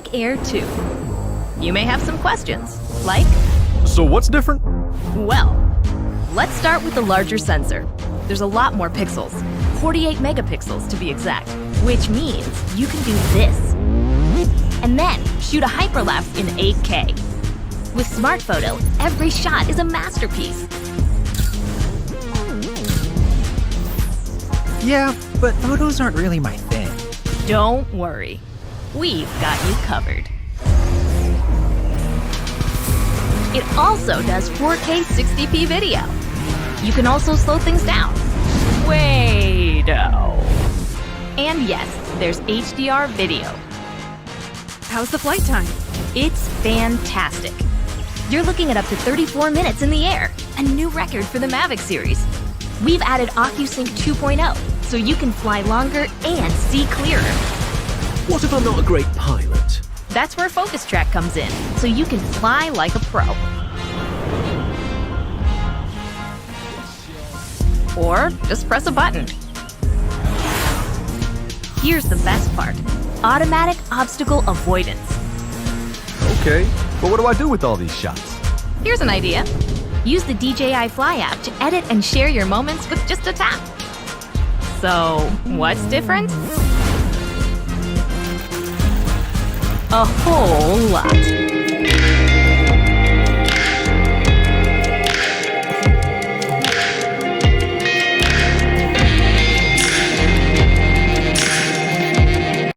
Mavic Air 2. You may have some questions, like, So what's different? well, let's start with the larger sensor. There's a lot more pixels, 48 megapixels to be exact, which means you can do this. And then shoot a hyperlapse in 8K. With SmartPhoto, every shot is a masterpiece. Yeah, but photos aren't really my thing. Don't worry, we've got you covered. It also does 4K 60p video. You can also slow things down. Way-do. And yes, there's HDR video. How's the flight time? It's fantastic. You're looking at up to 34 minutes in the air, a new record for the Mavic series. We've added OcuSync 2.0, so you can fly longer and see clearer. What if I'm not a great pilot? That's where FocusTrack comes in, so you can fly like a pro. Or just press a button. Here's the best part: automatic obstacle avoidance. Okay, but what do I do with all these shots? Here's an idea. Use the DJI Fly app to edit and share your moments with just a tap. So, what's different? A whole lot.